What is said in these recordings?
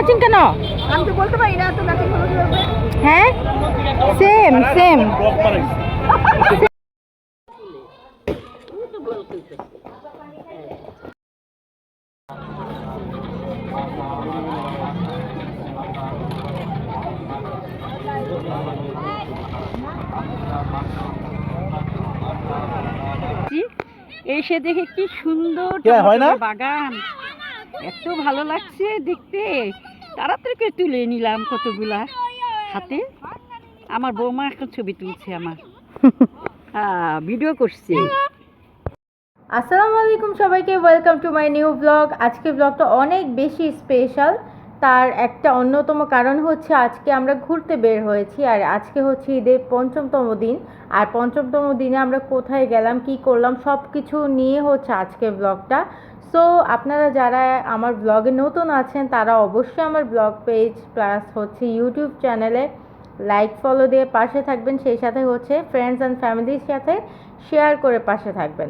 Matching কেন? আমি তো বলতে পারি না তো ম্যাচিং হলো কিভাবে। হ্যাঁ সেম সেম। এসে দেখে কি সুন্দর বাগান, এত ভালো লাগছে দেখতে। তাড়াতাড়ি করে তুলে নিলাম কতগুলা হাতে। আমার বৌমা একটা ছবি তুলছে, আমার ভিডিও করছে। আসসালামু আলাইকুম সবাইকে, welcome to my new blog. আজকে ব্লগটা অনেক বেশি স্পেশাল। তার একটা অন্যতম কারণ হচ্ছে আজকে আমরা ঘুরতে বের হয়েছি, আর আজকে হচ্ছে ঈদের পঞ্চমতম দিন। আর পঞ্চমতম দিনে আমরা কোথায় গেলাম, কি করলাম, সব কিছু নিয়ে হচ্ছে আজকে ব্লগটা। সো আপনারা যারা আমার ব্লগে নতুন আছেন তারা অবশ্যই আমার ব্লগ পেজ প্লাস হচ্ছে ইউটিউব চ্যানেলে লাইক ফলো দিয়ে পাশে থাকবেন, সেই সাথে হচ্ছে ফ্রেন্ডস অ্যান্ড ফ্যামিলির সাথে শেয়ার করে পাশে থাকবেন।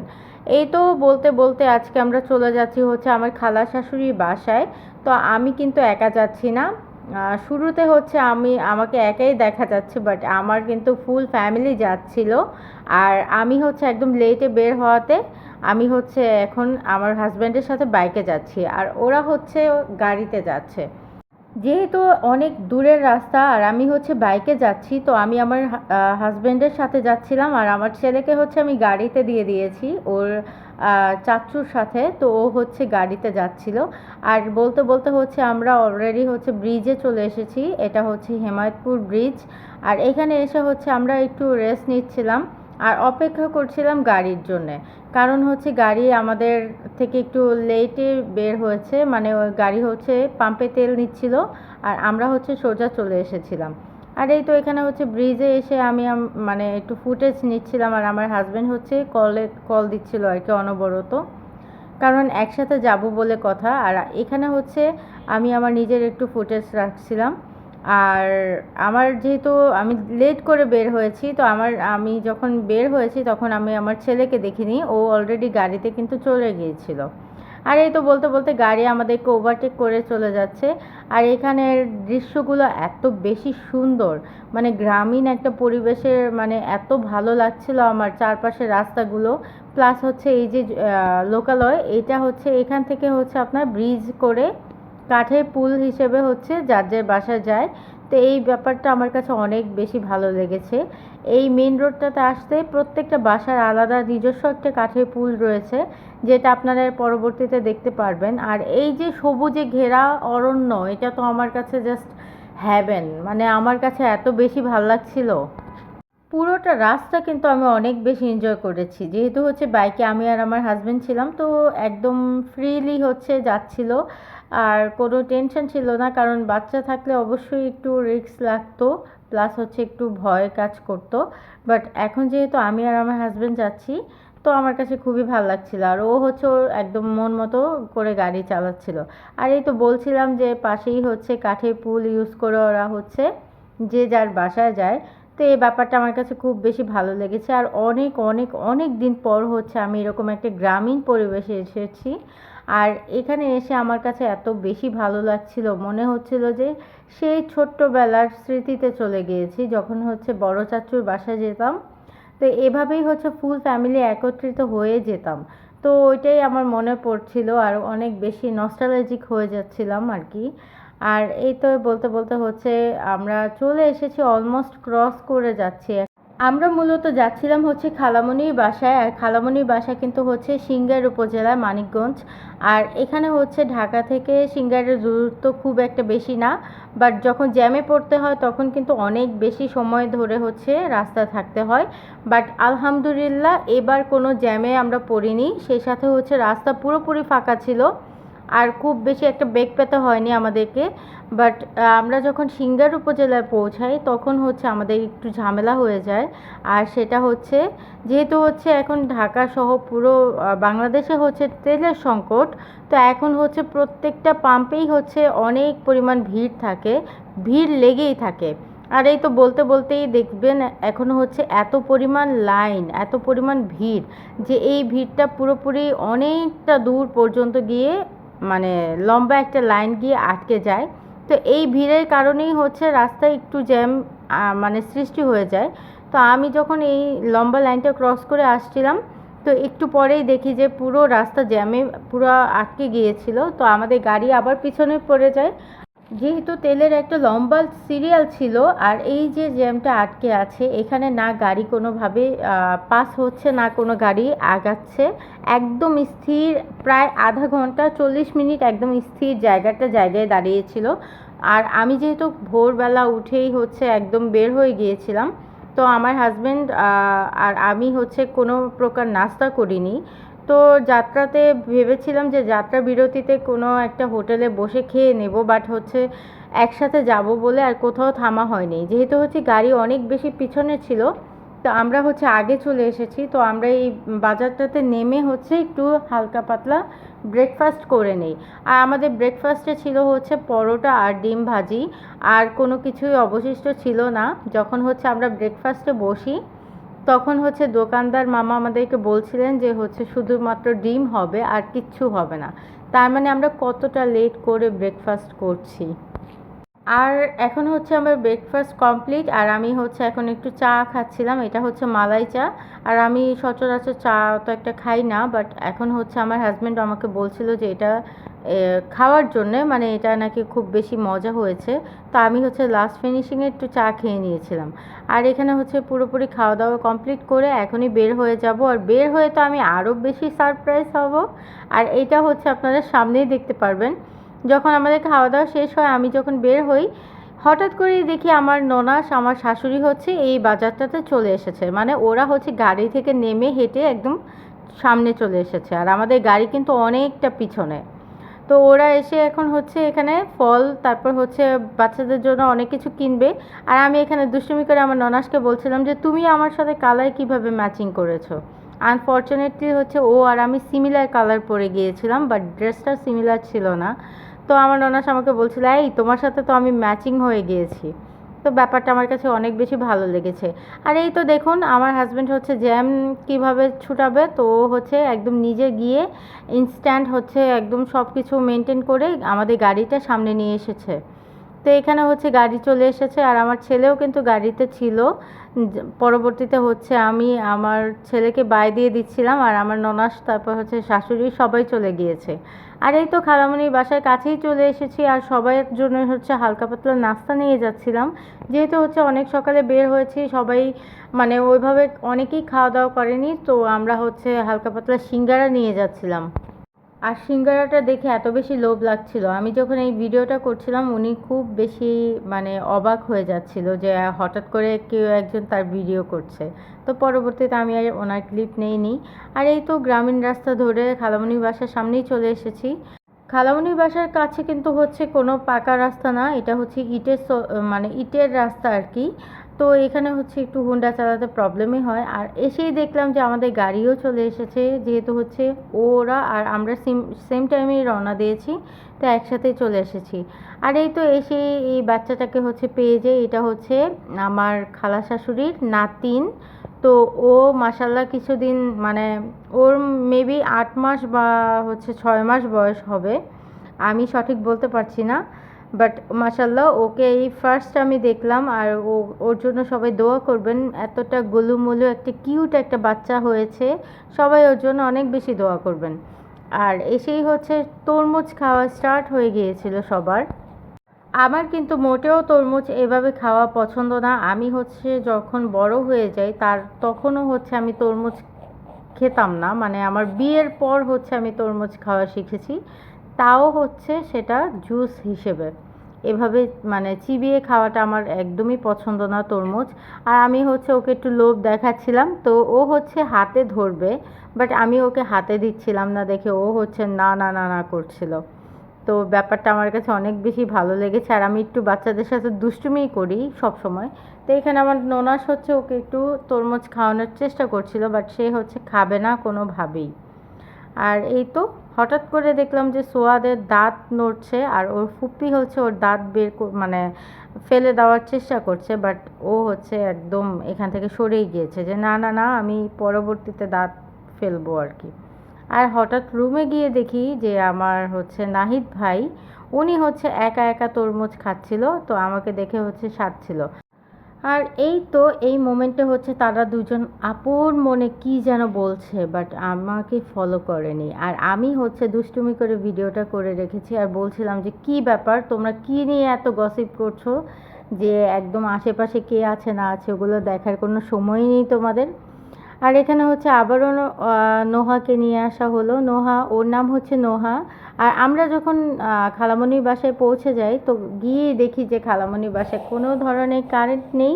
এই তো বলতে বলতে আজকে আমরা চলে যাচ্ছি হচ্ছে আমার খালা শাশুড়ির বাসায়। তো আমি কিন্তু একা যাচ্ছি না। শুরুতে হচ্ছে আমাকে একাই দেখা যাচ্ছে, বাট আমার কিন্তু ফুল ফ্যামিলি যাচ্ছিল। আর আমি হচ্ছে একদম লেটে বের হওয়াতে আমি হচ্ছে এখন আমার হাজব্যান্ডের সাথে বাইকে যাচ্ছি, আর ওরা হচ্ছে গাড়িতে যাচ্ছে। যেহেতু অনেক দূরের রাস্তা আর আমি হচ্ছে বাইকে যাচ্ছি, তো আমি আমার হাজব্যান্ডের সাথে যাচ্ছিলাম, আর আমার ছেলেকে হচ্ছে আমি গাড়িতে দিয়ে দিয়েছি ওর চাচুর সাথে। তো ও হচ্ছে গাড়িতে যাচ্ছিল। আর বলতে বলতে হচ্ছে আমরা অলরেডি হচ্ছে ব্রিজে চলে এসেছি। এটা হচ্ছে হেমায়তপুর ব্রিজ। আর এখানে এসে হচ্ছে আমরা একটু রেস্ট নিচ্ছিলাম আর অপেক্ষা করছিলাম গাড়ির জন্যে। কারণ হচ্ছে গাড়ি আমাদের থেকে একটু লেটে বের হয়েছে, মানে ওই গাড়ি হচ্ছে পাম্পে তেল নিচ্ছিল, আর আমরা হচ্ছে সোজা চলে এসেছিলাম। আর এই তো এখানে হচ্ছে ব্রিজে এসে আমি মানে একটু ফুটেজ নিচ্ছিলাম, আর আমার হাজব্যান্ড হচ্ছে কল দিচ্ছিল আর কি অনবরত, কারণ একসাথে যাব বলে কথা। আর এখানে হচ্ছে আমি আমার নিজের একটু ফুটেজ রাখছিলাম। আর আমার যেহেতু আমি লেট করে বের হয়েছি, তো আমি যখন বের হয়েছি তখন আমি আমার ছেলেকে দেখিনি, ও অলরেডি গাড়িতে কিন্তু চলে গিয়েছিল। আর এই তো বলতে বলতে গাড়ি আমাদেরকে ওভারটেক করে চলে যাচ্ছে। আর এখানের দৃশ্যগুলো এত বেশি সুন্দর, মানে গ্রামীণ একটা পরিবেশের, মানে এত ভালো লাগছিল আমার চারপাশের রাস্তাগুলো। প্লাস হচ্ছে এই যে লোকালয়, এটা হচ্ছে এখান থেকে হচ্ছে আপনার ব্রিজ করে কাঠের পুল হিসেবে হচ্ছে যার যার বাসায় যায়। তো এই ব্যাপারটা আমার কাছে অনেক বেশি ভালো লেগেছে। এই মেন রোডটাতে আসতে প্রত্যেকটা বাসার আলাদা নিজস্ব একটা কাঠের পুল রয়েছে, যেটা আপনারা পরবর্তীতে দেখতে পারবেন। আর এই যে সবুজে ঘেরা অরণ্য, এটা তো আমার কাছে জাস্ট হ্যাভেন, মানে আমার কাছে এত বেশি ভালো লাগছিল। পুরোটা রাস্তা কিন্তু আমি অনেক বেশি এনজয় করেছি, যেহেতু হচ্ছে বাইকে আমি আর আমার হাজব্যান্ড ছিলাম, তো একদম ফ্রিলি হচ্ছে যাচ্ছিল। আর কোনো টেনশন ছিল না, কারণ বাচ্চা থাকলে অবশ্যই একটু রিস্ক লাগতো, প্লাস হচ্ছে একটু ভয় কাজ করতো। বাট এখন যেহেতু আমি আর আমার হাজব্যান্ড যাচ্ছি, তো আমার কাছে খুবই ভালো লাগছিল। আর ও হচ্ছে ওর একদম মন মতো করে গাড়ি চালাচ্ছিল। আর এই তো বলছিলাম যে পাশেই হচ্ছে কাঠের পুল ইউজ করে ওরা হচ্ছে যে যার বাসায় যায়। তো এই ব্যাপারটা আমার কাছে খুব বেশি ভালো লেগেছে। আর অনেক অনেক অনেক দিন পর হচ্ছে আমি এরকম একটা গ্রামীণ পরিবেশে এসেছি। আর এখানে এসে আমার কাছে এত বেশি ভালো লাগছিল, মনে হচ্ছিল যে সেই ছোট্টবেলার স্মৃতিতে চলে গিয়েছি, যখন হচ্ছে বড় চাচুর বাসায় যেতাম। তো এভাবেই হচ্ছে ফুল ফ্যামিলি একত্রিত হয়ে যেতাম। তো ওইটাই আমার মনে পড়ছিল, আর অনেক বেশি নস্টালজিক হয়ে যাচ্ছিলাম আর কি। আর এই তো বলতে বলতে হচ্ছে আমরা চলে এসেছি, অলমোস্ট ক্রস করে যাচ্ছি। আমরা মূলত যাচ্ছিলাম হচ্ছে খালামণির বাসায়, আর খালামণির বাসা কিন্তু হচ্ছে সিংগাইর উপজেলার মানিকগঞ্জ। আর এখানে হচ্ছে ঢাকা থেকে সিংগাইরের দূরত্ব খুব একটা বেশি না, বাট যখন জ্যামে পড়তে হয় তখন কিন্তু অনেক বেশি সময় ধরে হচ্ছে রাস্তা থাকতে হয়। বাট আলহামদুলিল্লাহ এবার কোনো জ্যামে আমরা পড়িনি, সেই সাথে হচ্ছে রাস্তা পুরোপুরি ফাঁকা ছিল, আর খুব বেশি একটা বেগ পেতে হয়নি আমাদেরকে। বাট আমরা যখন সিংগার উপজেলায় পৌঁছাই তখন হচ্ছে আমাদের একটু ঝামেলা হয়ে যায়। আর সেটা হচ্ছে যেহেতু হচ্ছে এখন ঢাকা সহ পুরো বাংলাদেশে হচ্ছে তেলের সংকট, তো এখন হচ্ছে প্রত্যেকটা পাম্পেই হচ্ছে অনেক পরিমাণ ভিড় থাকে, ভিড় লেগেই থাকে। আর এই তো বলতে বলতেই দেখবেন এখন হচ্ছে এত পরিমাণ লাইন, এত পরিমাণ ভিড়, যে এই ভিড়টা পুরোপুরি অনেকটা দূর পর্যন্ত গিয়ে, মানে লম্বা একটা লাইন গিয়ে আটকে যায়। তো এই ভিড়ের কারণেই হচ্ছে রাস্তায় একটু জ্যাম মানে সৃষ্টি হয়ে যায়। তো আমি যখন এই লম্বা লাইনটা ক্রস করে আসছিলাম, তো একটু পরেই দেখি যে পুরো রাস্তা জ্যামে পুরো আটকে গিয়েছিল। তো আমাদের গাড়ি আবার পিছনে পড়ে যায়, যেহেতু তেলের একটা লম্বা সিরিয়াল ছিল। আর এই যে জ্যামটা আটকে আছে, এখানে না গাড়ি কোনোভাবে পাস হচ্ছে, না কোনো গাড়ি আগাচ্ছে, একদম স্থির। প্রায় আধা ঘন্টা 40 মিনিট একদম স্থির জায়গায় দাঁড়িয়েছিল। আর আমি যেহেতু ভোরবেলা উঠেই হচ্ছে একদম বের হয়ে গিয়েছিলাম, তো আমার হাজব্যান্ড আর আমি হচ্ছে কোনো প্রকার নাস্তা করিনি। তো যাত্রাতে ভেবেছিলাম যে যাত্রা বিরতিতে কোনো একটা হোটেলে বসে খেয়ে নেব, বাট হচ্ছে একসাথে যাব বলে আর কোথাও থামা হয়নি। যেহেতু হচ্ছে গাড়ি অনেক বেশি পিছনে ছিল, তো আমরা হচ্ছে আগে চলে এসেছি। তো আমরা এই বাজারটাতে নেমে হচ্ছে একটু হালকা পাতলা ব্রেকফাস্ট করে নেই। আর আমাদের ব্রেকফাস্টে ছিল হচ্ছে পরোটা আর ডিম ভাজি, আর কোনো কিছুই অবশিষ্ট ছিল না। যখন হচ্ছে আমরা ব্রেকফাস্টে বসি, তখন হচ্ছে দোকানদার মামা আমাদেরকে বলছিলেন যে হচ্ছে শুধুমাত্র ডিম হবে আর কিচ্ছু হবে না। তার মানে আমরা কতটা লেট করে ব্রেকফাস্ট করছি। আর এখন হচ্ছে আমার ব্রেকফাস্ট কমপ্লিট, আর আমি হচ্ছে এখন একটু চা খাচ্ছিলাম। এটা হচ্ছে মালাই চা। আর আমি সচরাচর চা তো একটা খাই না, বাট এখন হচ্ছে আমার হাজব্যান্ড আমাকে বলছিল যে এটা খাওয়ার জন্যে, মানে এটা নাকি খুব বেশি মজা হয়েছে। তো আমি হচ্ছে লাস্ট ফিনিশিংয়ে একটু চা খেয়ে নিয়েছিলাম। আর এখানে হচ্ছে পুরোপুরি খাওয়া দাওয়া কমপ্লিট করে এখনই বের হয়ে যাব। আর বের হয়ে তো আমি আরও বেশি সারপ্রাইজ হব। আর এটা হচ্ছে আপনারা সামনেই দেখতে পারবেন। যখন আমাদের খাওয়া দাওয়া শেষ হয়, আমি যখন বের হই, হঠাৎ করেই দেখি আমার ননাস, আমার শাশুড়ি হচ্ছে এই বাজারটাতে চলে এসেছে। মানে ওরা হচ্ছে গাড়ি থেকে নেমে হেঁটে একদম সামনে চলে এসেছে, আর আমাদের গাড়ি কিন্তু অনেকটা পিছনে। তো ওরা এসে এখন হচ্ছে এখানে ফল, তারপর হচ্ছে বাচ্চাদের জন্য অনেক কিছু কিনবে। আর আমি এখানে দুষ্টুমি করে আমার ননাসকে বলছিলাম যে তুমি আমার সাথে কালার কিভাবে ম্যাচিং করেছো। আনফর্চুনেটলি হচ্ছে ও আর আমি সিমিলার কালার পরে গিয়েছিলাম, বাট ড্রেসটা সিমিলার ছিল না। তো আমার ননাস আমাকে বলছিল, এই তোমার সাথে তো আমি ম্যাচিং হয়ে গিয়েছি। তো ব্যাপারটা আমার কাছে অনেক বেশি ভালো লেগেছে। আর এই তো দেখুন আমার হাজব্যান্ড হচ্ছে জ্যাম কিভাবে ছুটাবে, তো ও হচ্ছে একদম নিজে গিয়ে ইনস্ট্যান্ট হচ্ছে একদম সব কিছু মেনটেন করে আমাদের গাড়িটা সামনে নিয়ে এসেছে। তো এখানে হচ্ছে গাড়ি চলে এসেছে, আর আমার ছেলেও কিন্তু গাড়িতে ছিল। পরবর্তীতে হচ্ছে আমি আমার ছেলেকে বাই দিয়ে দিচ্ছিলাম, আর আমার ননাস, তারপর হচ্ছে শাশুড়ি, সবাই চলে গিয়েছে। আর এই তো খালামণির বাসার কাছেই চলে এসেছি, আর সবাইয়ের জন্য হচ্ছে হালকা পাতলা নাস্তা নিয়ে যাচ্ছিলাম। যেহেতু হচ্ছে অনেক সকালে বের হয়েছি, সবাই মানে ওইভাবে অনেকেই খাওয়া দাওয়া করেনি, তো আমরা হচ্ছে হালকা পাতলা সিঙ্গারা নিয়ে যাচ্ছিলাম। আর সিঙ্গারাটা দেখে এত বেশি লোভ লাগছিল, আমি যখন এই ভিডিওটা করছিলাম উনি খুব বেশি মানে অবাক হয়ে যাচ্ছিল যে হঠাৎ করে কেউ একজন তার ভিডিও করছে। তো পরবর্তীতে আমি আর ওনার ক্লিপ নেইনি। আর এই তো গ্রামীণ রাস্তা ধরে খালামণির বাসার সামনেই চলে এসেছি। খালামণির বাসার কাছে কিন্তু হচ্ছে কোনো পাকা রাস্তা না, এটা হচ্ছে মানে ইটের রাস্তা আর কি। তো এখানে হচ্ছে একটু হুন্ডা চালাতে প্রবলেমই হয়। আর এসেই দেখলাম যে আমাদের গাড়িও চলে এসেছে, যেহেতু হচ্ছে ওরা আর আমরা সেম টাইমেই রওনা দিয়েছি, তো একসাথেই চলে এসেছি। আর এই তো এসে এই বাচ্চাটাকে হচ্ছে পেয়ে যাই, এটা হচ্ছে আমার খালা শাশুড়ির নাতিন। তো ও মাসাল্লাহ কিছুদিন মানে ওর মেবি 8 মাস বা হচ্ছে 6 মাস বয়স হবে, আমি সঠিক বলতে পারছি না। বাট মাশাল্লাহ ওকে এই ফার্স্ট আমি দেখলাম। আর ওর জন্য সবাই দোয়া করবেন, এতটা গোলুমুলু একটা কিউট একটা বাচ্চা হয়েছে, সবাই ওর জন্য অনেক বেশি দোয়া করবেন। আর এসেই হচ্ছে তরমুজ খাওয়া স্টার্ট হয়ে গিয়েছিল সবার। আমার কিন্তু মোটেও তরমুজ এভাবে খাওয়া পছন্দ না। আমি হচ্ছে যখন বড় হয়ে যাই তখনও হচ্ছে আমি তরমুজ খেতাম না, মানে আমার বিয়ের পর হচ্ছে আমি তরমুজ খাওয়া শিখেছি, তাও হচ্ছে সেটা জুস হিসেবে। এভাবে মানে চিবিয়ে খাওয়াটা আমার একদমই পছন্দ না তরমুজ। আর আমি হচ্ছে ওকে একটু লোভ দেখাচ্ছিলাম, তো ও হচ্ছে হাতে ধরবে, বাট আমি ওকে হাতে দিচ্ছিলাম না দেখে ও হচ্ছে না না না না করছিল। তো ব্যাপারটা আমার কাছে অনেক বেশি ভালো লেগেছে। আর আমি একটু বাচ্চাদের সাথে দুষ্টুমিই করি সব সময়। তো এখানে আমার ননাস হচ্ছে ওকে একটু তরমুজ খাওয়ানোর চেষ্টা করছিল, বাট সে হচ্ছে খাবে না কোনোভাবেই। আর এই তো হঠাৎ করে দেখলাম যে সোয়াদের দাঁত নড়ছে, আর ওর ফুপ্পি হচ্ছে ওর দাঁত মানে ফেলে দেওয়ার চেষ্টা করছে, বাট ও হচ্ছে একদম এখান থেকে সরেই গিয়েছে যে না না না, আমি পরবর্তীতে দাঁত ফেলবো আর কি। আর হঠাৎ রুমে গিয়ে দেখি যে আমার হচ্ছে নাহিদ ভাই, উনি হচ্ছে একা একা তরমুজ খাচ্ছিল, তো আমাকে দেখে হচ্ছে সাধছিল। আর এই তো এই মোমেন্টে হচ্ছে তারা দুজন আপন মনে কি যেন বলছে, বাট আমাকে ফলো করেনি। আর আমি হচ্ছে দুষ্টুমি করে ভিডিওটা করে রেখেছি আর বলছিলাম যে কি ব্যাপার, তোমরা কি নিয়ে এত গসিপ করছো, যে একদম আশেপাশে কে আছে না আছে ওগুলো দেখার কোনো সময়ই নেই তোমাদের। আর এখানে হচ্ছে আবারও নোহাকে নিয়ে আসা হলো। নোহা, ওর নাম হচ্ছে নোহা। আর আমরা যখন খালামণির বাসায় পৌঁছে যাই, তো গিয়ে দেখি যে খালামণির বাসায় কোনো ধরনের কারেন্ট নেই।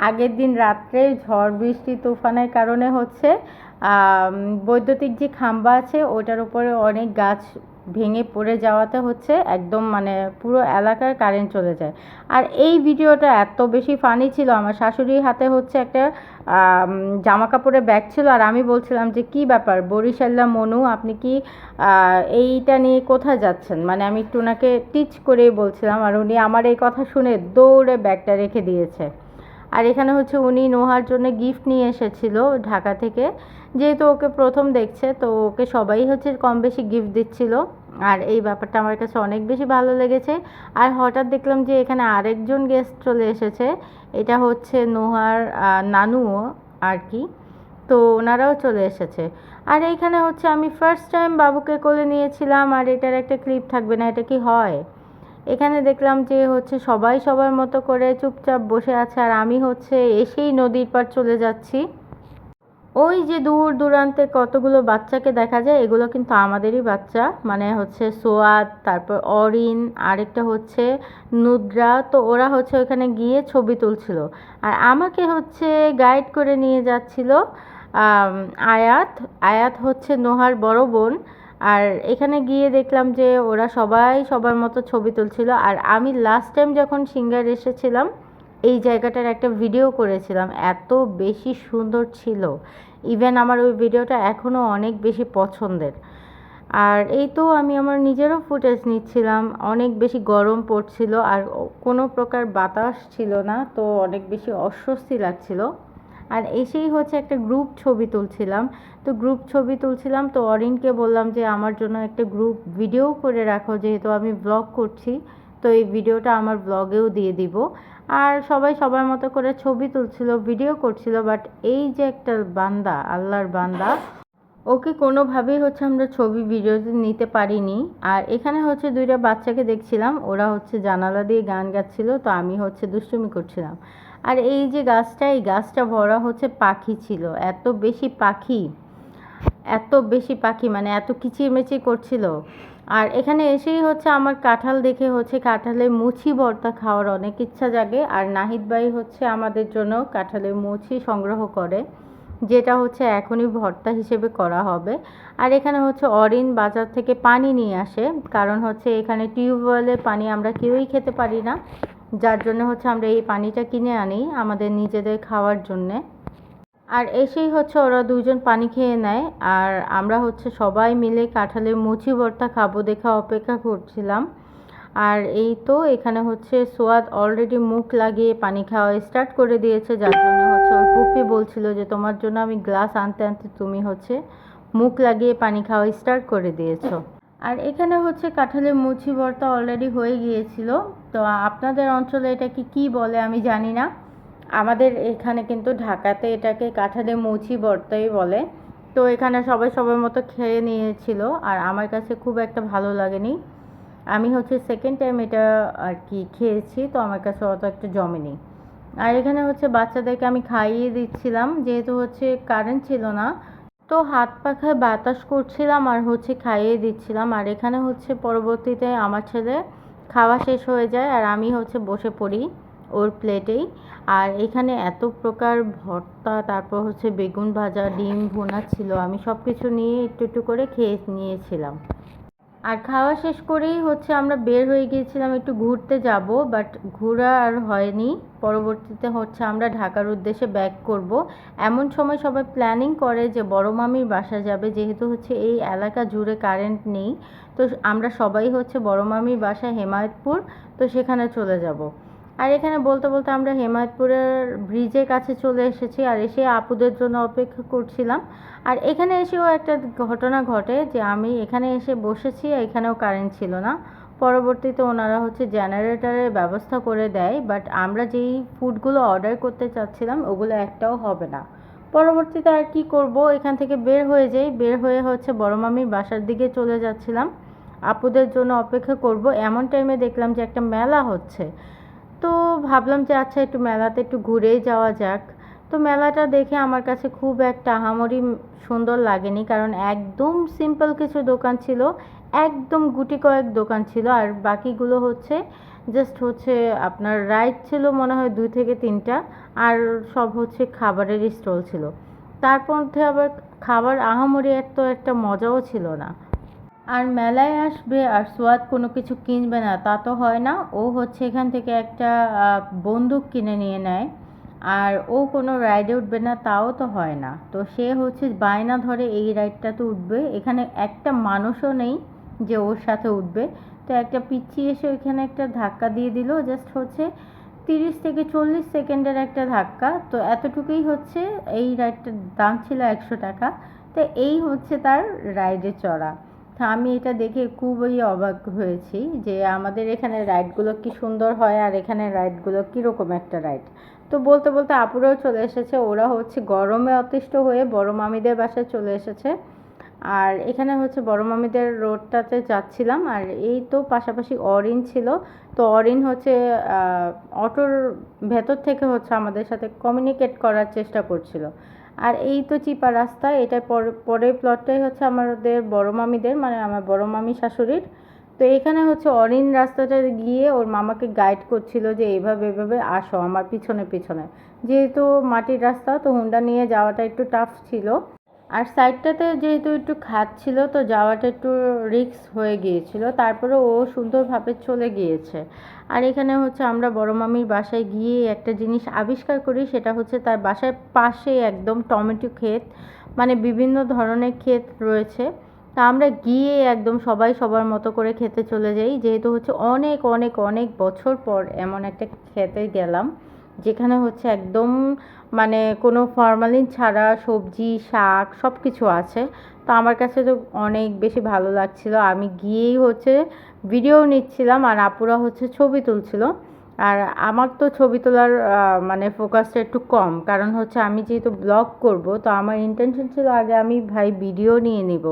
আগের দিন রাত্রে ঝড় বৃষ্টি তুফানের কারণে হচ্ছে বৈদ্যুতিক যে খাম্বা আছে ওটার উপরে অনেক গাছ ভেঙে পড়ে যাওয়াতে হচ্ছে একদম মানে পুরো এলাকার কারেন্ট চলে যায়। আর এই ভিডিওটা এত বেশি ফানি ছিল, আমার শাশুড়ির হাতে হচ্ছে একটা জামা কাপড়ের ব্যাগ ছিল, আর আমি বলছিলাম যে কি ব্যাপার বরিশাল্লা মনু, আপনি কি এইটা নিয়ে কোথায় যাচ্ছেন, মানে আমি একটু ওনাকে টিচ করেই বলছিলাম, আর উনি আমার এই কথা শুনে দৌড়ে ব্যাগটা রেখে দিয়েছে। আর এখানে হচ্ছে উনি নোহার জন্য গিফট নিয়ে এসেছিল ঢাকা থেকে, যেহেতু ওকে প্রথম দেখছে তো ওকে সবাই হচ্ছে কম বেশি গিফট দিচ্ছিল। আর এই ব্যাপারটা আমার কাছে অনেক বেশি ভালো লেগেছে। আর হঠাৎ দেখলাম যে এখানে আরেকজন গেস্ট চলে এসেছে, এটা হচ্ছে নোহার নানুও আর কি, তো ওনারাও চলে এসেছে। আর এইখানে হচ্ছে আমি ফার্স্ট টাইম বাবুকে কোলে নিয়েছিলাম, আর এটার একটা ক্লিপ থাকবে না, এটা কি হয়। এখানে দেখলাম যে হচ্ছে সবাই সবার মতো করে চুপচাপ বসে আছে, আর আমি হচ্ছে এসেই নদীর পাড় চলে যাচ্ছি। ওই যে দূর দূরান্তে কতগুলো বাচ্চাকে দেখা যায়, এগুলো কিন্তু আমাদেরই বাচ্চা, মানে হচ্ছে সোয়াদ, তারপর অরিন, আরেকটা হচ্ছে নুদ্রা, তো ওরা হচ্ছে ওখানে গিয়ে ছবি তুলছিল। আর আমাকে হচ্ছে গাইড করে নিয়ে যাচ্ছিল আয়াত। আয়াত হচ্ছে নোহার বড় বোন। আর এখানে গিয়ে দেখলাম যে ওরা সবাই সবার মতো ছবি তুলছিল। আর আমি লাস্ট টাইম যখন সিঙ্গার এসেছিলাম এই জায়গাটার একটা ভিডিও করেছিলাম, এত বেশি সুন্দর ছিল, ইভেন আমার ওই ভিডিওটা এখনও অনেক বেশি পছন্দের। আর এই তো আমি আমার নিজেরও ফুটেজ নিচ্ছিলাম, অনেক বেশি গরম পড়ছিল আর কোনো প্রকার বাতাস ছিল না, তো অনেক বেশি অস্বস্তি লাগছিল। আর এসেই হচ্ছে একটা গ্রুপ ছবি তুলছিলাম, তো গ্রুপ ছবি তুলছিলাম, তো অরিনকে বললাম যে আমার জন্য একটা গ্রুপ ভিডিও করে রাখো, যেহেতু আমি ব্লগ করছি, তো এই ভিডিওটা আমার ব্লগেও দিয়ে দিব। আর সবাই সবার মতো করে ছবি তুলছিল, ভিডিও করছিল, বাট এই যে একটা বান্দা, আল্লাহর বান্দা, ওকে কোনোভাবেই হচ্ছে আমরা ছবি ভিডিও নিতে পারিনি। আর এখানে হচ্ছে দুইটা বাচ্চাকে দেখছিলাম, ওরা হচ্ছে জানালা দিয়ে গান গাচ্ছিল, তো আমি হচ্ছে দুষ্টুমি করছিলাম। আর এই যে গাছটা, এই গাছটা ভরা হচ্ছে পাখি ছিল, এত বেশি পাখি, এত বেশি পাখি, মানে এত কিচিরমিচির করছিল। আর এখানে এসেই হচ্ছে আমার কাঁঠাল দেখে হচ্ছে কাঁঠালের মুচি ভর্তা খাওয়ার অনেক ইচ্ছা জাগে। আর নাহিদ ভাই হচ্ছে আমাদের জন্য কাঁঠালের মুচি সংগ্রহ করে, যেটা হচ্ছে এখনই ভর্তা হিসেবে করা হবে। আর এখানে হচ্ছে অরিন বাজার থেকে পানি নিয়ে আসে, কারণ হচ্ছে এখানে টিউবওয়েলের পানি আমরা কেউই খেতে পারি না, যার জন্য হচ্ছে আমরা এই পানিটা কিনে আনি আমাদের নিজেদের খাওয়ার জন্যে। আর এসেই হচ্ছে ওরা দুজন পানি খেয়ে নেয়, আর আমরা হচ্ছে সবাই মিলে কাঁঠালের মুচি ভর্তা খাবো দেখে অপেক্ষা করছিলাম। আর এই তো এখানে হচ্ছে সোয়াদ অলরেডি মুখ লাগিয়ে পানি খাওয়া স্টার্ট করে দিয়েছে, যার জন্য হচ্ছে ওর ফুপি বলছিল যে তোমার জন্য আমি গ্লাস আনতে আনতে তুমি হচ্ছে মুখ লাগিয়ে পানি খাওয়া স্টার্ট করে দিয়েছো। আর এখানে হচ্ছে কাঁঠালের মুচি ভর্তা অলরেডি হয়ে গিয়েছিল। তো আপনাদের অঞ্চলে এটাকে কি বলে আমি জানি না, আমাদের এখানে কিন্তু ঢাকাতে এটাকে কাঁঠালের মুচি ভর্তাই বলে। তো এখানে সবাই সবার মতো খেয়ে নিয়েছিল, আর আমার কাছে খুব একটা ভালো লাগেনি, আমি হচ্ছে সেকেন্ড টাইম এটা আর কি খেয়েছি, তো আমার কাছে অত একটা জমেনি। আর এখানে হচ্ছে বাচ্চাদেরকে আমি খাইয়ে দিচ্ছিলাম, যেহেতু হচ্ছে কারেন্ট ছিল না, তো হাত পাখায় বাতাস করছিলাম আর হচ্ছে খাইয়ে দিচ্ছিলাম। আর এখানে হচ্ছে পরবর্তীতে আমার ছেলে খাওয়া শেষ হয়ে যায় আর আমি হচ্ছে বসে পড়ি ওর প্লেটেই। আর এখানে এত প্রকার ভর্তা, তারপর হচ্ছে বেগুন ভাজা, ডিম ভুনা ছিল, আমি সব কিছু নিয়ে একটু একটু করে খেয়ে নিয়েছিলাম। আর খাওয়া শেষ করেই হচ্ছে আমরা বের হয়ে গিয়েছিলাম একটু ঘুরতে যাব, বাট ঘোরা আর হয়নি। পরবর্তীতে হচ্ছে আমরা ঢাকার উদ্দেশ্যে ব্যাক করব। এমন সময় সবাই প্ল্যানিং করে যে বড় মামির বাসা যাবে, যেহেতু হচ্ছে এই এলাকা জুড়ে কারেন্ট নেই, তো আমরা সবাই হচ্ছে বড় মামির বাসা হেমায়তপুর, তো সেখানে চলে যাব। আর এখানে বলতে বলতে আমরা হেমায়তপুরের ব্রিজের কাছে চলে এসেছি, আর এসে আপুদের জন্য অপেক্ষা করছিলাম। আর এখানে এসেও একটা ঘটনা ঘটে যে আমি এখানে এসে বসেছি, এখানেও কারেন্ট ছিল না। পরবর্তীতে ওনারা হচ্ছে জেনারেটরের ব্যবস্থা করে দেয়, বাট আমরা যেই ফুডগুলো অর্ডার করতে চাচ্ছিলাম ওগুলো একটাও হবে না। পরবর্তীতে আর কি করব, এখান থেকে বের হয়ে যাই। বের হয়ে হচ্ছে বড় মামির বাসার দিকে চলে যাচ্ছিলাম আপুদের জন্য অপেক্ষা করব। এমন টাইমে দেখলাম যে একটা মেলা হচ্ছে, তো ভাবলাম যে আচ্ছা একটু মেলাতে একটু ঘুরেই যাওয়া যাক। তো মেলাটা দেখে আমার কাছে খুব একটা আহামরি সুন্দর লাগেনি, কারণ একদম সিম্পল কিছু দোকান ছিল, একদম গুটি কয়েক দোকান ছিল, আর বাকিগুলো হচ্ছে জাস্ট হচ্ছে আপনার রাইড ছিল মনে হয় 2 থেকে 3টা, আর সব হচ্ছে খাবারের স্টল ছিল। তার মধ্যে আবার খাবার আহামরি একটা মজাও ছিল না। আর মেলায় আসবে আর সোয়াদ কোনো কিছু কিনবে না তা তো হয় না। ও হচ্ছে এখান থেকে একটা বন্দুক কিনে নিয়ে নেয়, আর ও কোনো রাইডে উঠবে না তাও তো হয় না। তো সে হচ্ছে বায়না ধরে এই রাইডটাতে উঠবে। এখানে একটা মানুষও নেই যে ওর সাথে উঠবে। তো একটা পিচ্চি এসে ওইখানে একটা ধাক্কা দিয়ে দিল, জাস্ট হচ্ছে 30 থেকে 40 সেকেন্ডের একটা ধাক্কা। তো এতটুকুই হচ্ছে, এই রাইডটার দাম ছিল 100 টাকা। তো এই হচ্ছে তার রাইডে চড়া। তা আমি এটা দেখে খুবই অবাক হয়েছি যে আমাদের এখানে রাইডগুলো কি সুন্দর হয়, আর এখানে রাইডগুলো কীরকম একটা রাইড। তো বলতে বলতে আপুরাও চলে এসেছে, ওরা হচ্ছে গরমে অতিষ্ঠ হয়ে বড় মামিদের বাসায় চলে এসেছে। আর এখানে হচ্ছে বড় মামিদের রোডটাতে যাচ্ছিলাম, আর এই তো পাশাপাশি অরিন ছিল। তো অরিন হচ্ছে অটোর ভেতর থেকে হচ্ছে আমাদের সাথে কমিউনিকেট করার চেষ্টা করছিল। আর এই তো চিপা রাস্তা, এটা পরের প্লটটাই হচ্ছে আমাদের বড় মামিদের, মানে আমার বড় মামি শাশুড়ির। তো এখানে হচ্ছে অরিন রাস্তাটা গিয়ে ওর মামাকে গাইড করছিল যে এইভাবে এভাবে আসো আমার পিছনে পিছনে। যেহেতু মাটির রাস্তা, তো হুন্ডা নিয়ে যাওয়াটা একটু টাফ ছিল, আর সাইডটাতে যেহেতু একটু খাদ ছিল, তো যাওয়াটা একটু রিস্ক হয়ে গিয়েছিল। তারপরে ও সুন্দরভাবে চলে গিয়েছে। আর এখানে হচ্ছে আমরা বড় মামির বাসায় গিয়ে একটা জিনিস আবিষ্কার করি, সেটা হচ্ছে তার বাসার পাশে একদম টমেটো ক্ষেত, মানে বিভিন্ন ধরনের ক্ষেত রয়েছে। তা আমরা গিয়ে একদম সবাই সবার মতো করে খেতে চলে যাই, যেহেতু হচ্ছে অনেক অনেক অনেক বছর পর এমন একটা খেতে গেলাম যেখানে হচ্ছে একদম মানে কোনো ফরমালিন ছাড়া সবজি শাক সব কিছু আছে। তো আমার কাছে তো অনেক বেশি ভালো লাগছিল, আমি গিয়েই হচ্ছে ভিডিও নিচ্ছিলাম, আর আপুরা হচ্ছে ছবি তুলছিল। আর আমার তো ছবি তোলার মানে ফোকাসটা একটু কম, কারণ হচ্ছে আমি যেহেতু ব্লগ করব, তো আমার ইন্টেনশন ছিল আগে আমি ভাই ভিডিও নিয়ে নিব।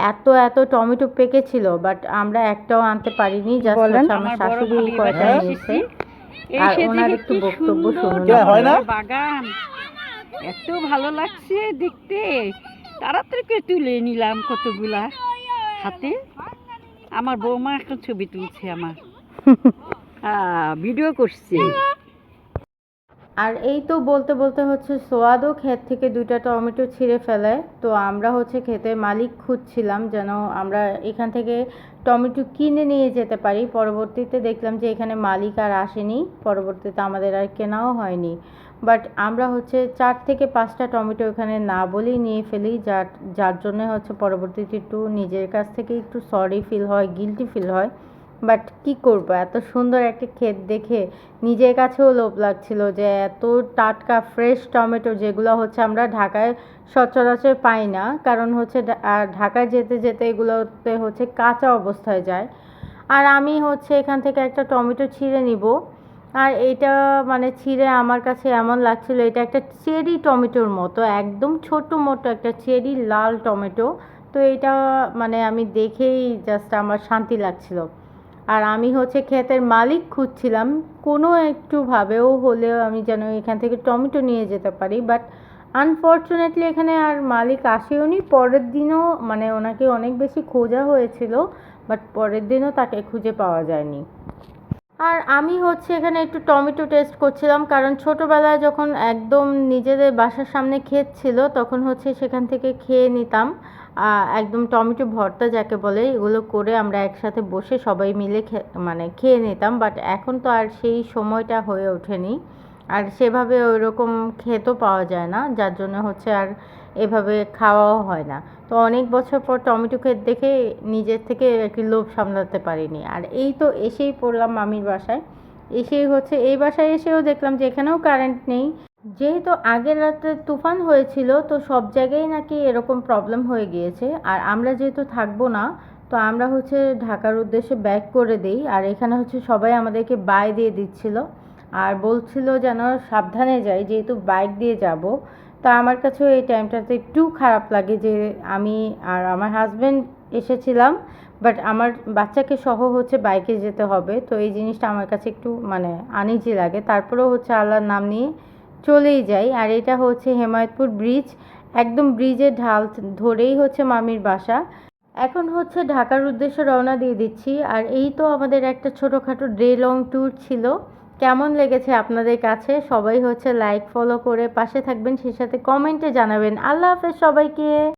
এত এত টমেটো পেকেছিল, বাট আমরা একটাও আনতে পারিনি, জাস্ট হচ্ছে আমার শাশুড়ি কয়টা নিয়েছে। আর ওনার একটু বক্তব্য শুনুন। বাগান এত ভালো লাগছে দেখতে, তাড়াতাড়ি করে তুলে নিলাম কতগুলা হাতে। আমার বৌমা এখন ছবি তুলছে, আমার ভিডিও করছে। আর এই তো বলতে বলতে হচ্ছে সোয়াদও ক্ষেত থেকে 2টা টমেটো ছিঁড়ে ফেলে। তো আমরা হচ্ছে ক্ষেতের মালিক খুঁজছিলাম যেন আমরা এখান থেকে টমেটো কিনে নিয়ে যেতে পারি। পরবর্তীতে দেখলাম যে এখানে মালিক আর আসেনি, পরবর্তীতে আমাদের আর কেনাও হয়নি। বাট আমরা হচ্ছে 4 থেকে 5টা টমেটো এখানে না বলেই নিয়ে ফেলি, যার জন্য হচ্ছে পরবর্তীতে একটু নিজের কাছ থেকে একটু সরি ফিল হয়, গিল্টি ফিল হয়। বাট কি করব, এত সুন্দর একটা ক্ষেত দেখে নিজের কাছেও লোভ লাগছিল যে এত টাটকা ফ্রেশ টমেটো, যেগুলো হচ্ছে আমরা ঢাকায় সচরাচর পাই না, কারণ হচ্ছে ঢাকায় যেতে যেতে এগুলোতে হচ্ছে কাঁচা অবস্থায় যায়। আর আমি হচ্ছে এখান থেকে একটা টমেটো ছিঁড়ে নিব, আর এইটা মানে ছিঁড়ে আমার কাছে এমন লাগছিল এটা একটা চেরি টমেটোর মতো, একদম ছোট মোটো একটা চেরি লাল টমেটো। তো এটা মানে আমি দেখেই জাস্ট আমার শান্তি লাগছিল। আর আমি হচ্ছে ক্ষেতের মালিক খুঁজছিলাম কোনো একটুভাবেও হলেও আমি যেন এখান থেকে টমেটো নিয়ে যেতে পারি, বাট আনফর্চুনেটলি এখানে আর মালিক আসেওনি। পরের দিনও মানে ওনাকে অনেক বেশি খোঁজা হয়েছিল, বাট পরের দিনও তাকে খুঁজে পাওয়া যায়নি। আর আমি হচ্ছে এখানে একটু টমেটো টেস্ট করছিলাম, কারণ ছোটোবেলায় যখন একদম নিজেদের বাসার সামনে ক্ষেত ছিল তখন হচ্ছে সেখান থেকে খেয়ে নিতাম একদম টমেটো ভর্তা যাকে বলে, এগুলো করে আমরা একসাথে বসে সবাই মিলে মানে খেয়ে নিতাম। বাট এখন তো আর সেই সময়টা হয়ে ওঠেনি, আর সেভাবে ওইরকম খেতেও পাওয়া যায় না, যার জন্য হচ্ছে আর এভাবে খাওয়াও হয় না। তো অনেক বছর পর টমেটো ক্ষেত দেখে নিজের থেকে একটি লোভ সামলাতে পারিনি। আর এই তো এসেই পড়লাম মামির বাসায়। এসেই হচ্ছে এই বাসায় এসেও দেখলাম যে এখানেও কারেন্ট নেই। যেহেতু আগের রাতে তুফান হয়েছিল তো সব জায়গায় নাকি এরকম প্রবলেম হয়ে গিয়েছে। আর আমরা যেহেতু থাকবো না তো আমরা হচ্ছে ঢাকার উদ্দেশ্যে ব্যাক করে দিই। আর এখানে হচ্ছে সবাই আমাদেরকে বাই দিয়ে দিচ্ছিল আর বলছিল যেন সাবধানে যাই, যেহেতু বাইক দিয়ে যাব। তো আমার কাছেও এই টাইমটাতে একটু খারাপ লাগে যে আমি আর আমার হাজব্যান্ড এসেছিলাম, বাট আমার বাচ্চাকে সহ হচ্ছে বাইকে যেতে হবে। তো এই জিনিসটা আমার কাছে একটু মানে আনইজি লাগে। তারপরেও হচ্ছে আল্লাহর নাম নিয়ে চলেই যাই। আর এটা হচ্ছে হেমায়তপুর ব্রিজ, একদম ব্রিজের ঢাল ধরেই হচ্ছে মামির বাসা। এখন হচ্ছে ঢাকার উদ্দেশ্যে রওনা দিয়ে দিচ্ছি। আর এই তো আমাদের একটা ছোটোখাটো ডে লং ট্যুর ছিল। কেমন লেগেছে আপনাদের কাছে? সবাই হচ্ছে লাইক ফলো করে পাশে থাকবেন, সেই সাথে কমেন্টে জানাবেন। আল্লাহ হাফেজ সবাইকে।